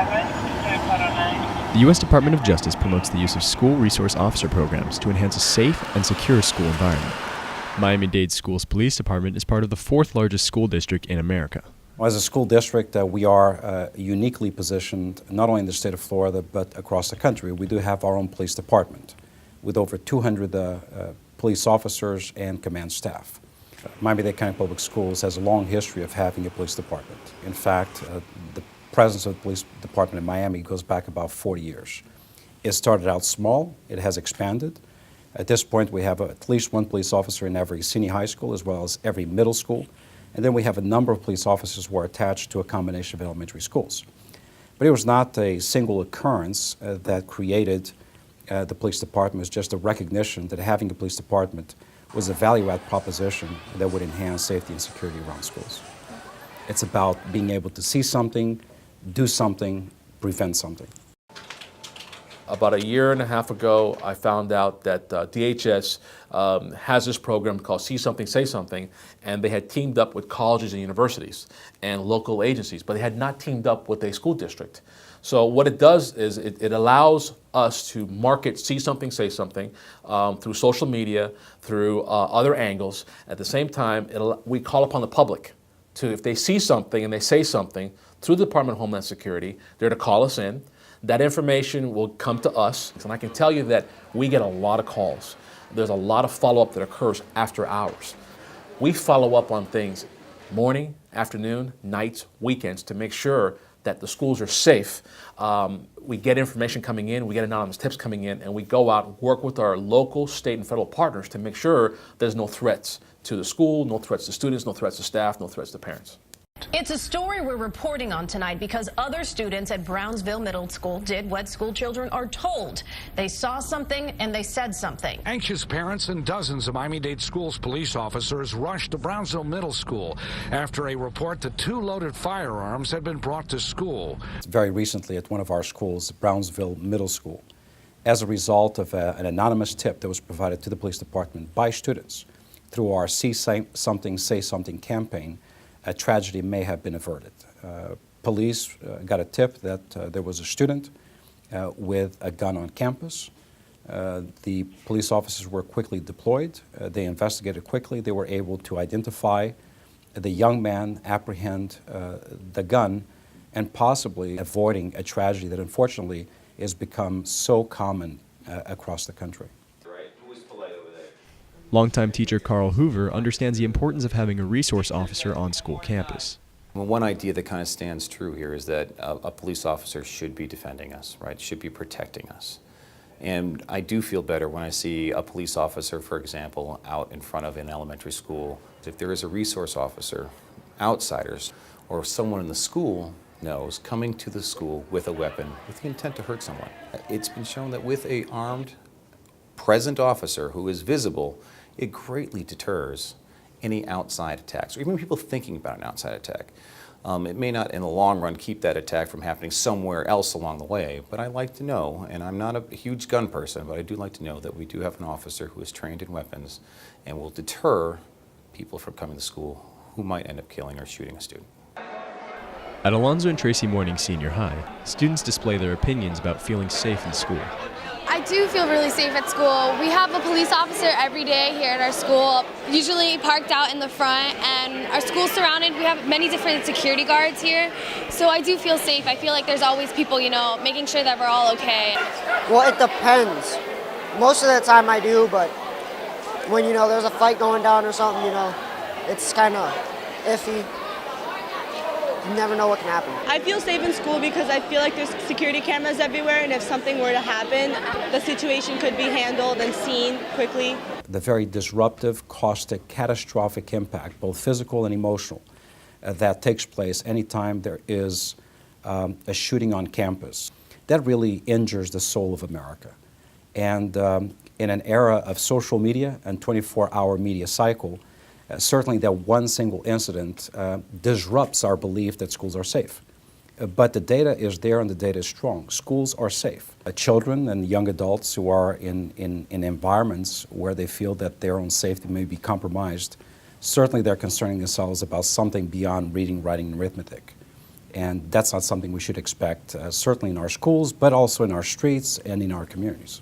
The U.S. Department of Justice promotes the use of school resource officer programs to enhance a safe and secure school environment. Miami-Dade Schools Police Department is part of the fourth largest school district in America. Well, as a school district, we are uniquely positioned not only in the state of Florida but across the country. We do have our own police department with over 200 police officers and command staff. Miami-Dade County Public Schools has a long history of having a police department. In fact, the presence of the police department in Miami goes back about 40 years. It started out small, it has expanded. At this point, we have at least one police officer in every senior high school as well as every middle school. And then we have a number of police officers who are attached to a combination of elementary schools. But it was not a single occurrence that created the police department. It was just a recognition that having a police department was a value-add proposition that would enhance safety and security around schools. It's about being able to see something, do something, prevent something. About a year and a half ago, I found out that DHS has this program called See Something, Say Something, and they had teamed up with colleges and universities and local agencies, but they had not teamed up with a school district. So what it does is it allows us to market See Something, Say Something through social media, through other angles. At the same time, we call upon the public to, if they see something and they say something, through the Department of Homeland Security, they're to call us in. That information will come to us, and I can tell you that we get a lot of calls. There's a lot of follow-up that occurs after hours. We follow up on things morning, afternoon, nights, weekends to make sure that the schools are safe. We get information coming in, we get anonymous tips coming in, and we go out and work with our local, state, and federal partners to make sure there's no threats to the school, no threats to students, no threats to staff, no threats to parents. It's a story we're reporting on tonight because other students at Brownsville Middle School did what school children are told. They saw something and they said something. Anxious parents and dozens of Miami-Dade Schools police officers rushed to Brownsville Middle School after a report that 2 loaded firearms had been brought to school. Very recently at one of our schools, Brownsville Middle School, as a result of an anonymous tip that was provided to the police department by students through our See Something, Say Something campaign, a tragedy may have been averted. Police got a tip that there was a student with a gun on campus. The police officers were quickly deployed. They investigated quickly. They were able to identify the young man, apprehend the gun, and possibly avoiding a tragedy that unfortunately has become so common across the country. Longtime teacher Carl Hoover understands the importance of having a resource officer on school campus. Well, one idea that kind of stands true here is that a police officer should be defending us, right? Should be protecting us. And I do feel better when I see a police officer, for example, out in front of an elementary school. If there is a resource officer, outsiders, or someone in the school knows coming to the school with a weapon with the intent to hurt someone. It's been shown that with an armed, present officer who is visible, it greatly deters any outside attacks, or even people thinking about an outside attack. It may not, in the long run, keep that attack from happening somewhere else along the way, but I like to know, and I'm not a huge gun person, but I do like to know that we do have an officer who is trained in weapons and will deter people from coming to school who might end up killing or shooting a student. At Alonzo and Tracy Mourning Senior High, students display their opinions about feeling safe in school. I do feel really safe at school. We have a police officer every day here at our school, usually parked out in the front, and our school's surrounded. We have many different security guards here, so I do feel safe. I feel like there's always people, making sure that we're all okay. Well, it depends. Most of the time I do, but when, there's a fight going down or something, it's kind of iffy. You never know what can happen. I feel safe in school because I feel like there's security cameras everywhere, and if something were to happen, the situation could be handled and seen quickly. The very disruptive, caustic, catastrophic impact, both physical and emotional, that takes place anytime there is a shooting on campus, that really injures the soul of America. And in an era of social media and 24-hour media cycle, certainly that one single incident disrupts our belief that schools are safe. But the data is there and the data is strong. Schools are safe. Children and young adults who are in environments where they feel that their own safety may be compromised, certainly they're concerning themselves about something beyond reading, writing, and arithmetic. And that's not something we should expect, certainly in our schools, but also in our streets and in our communities.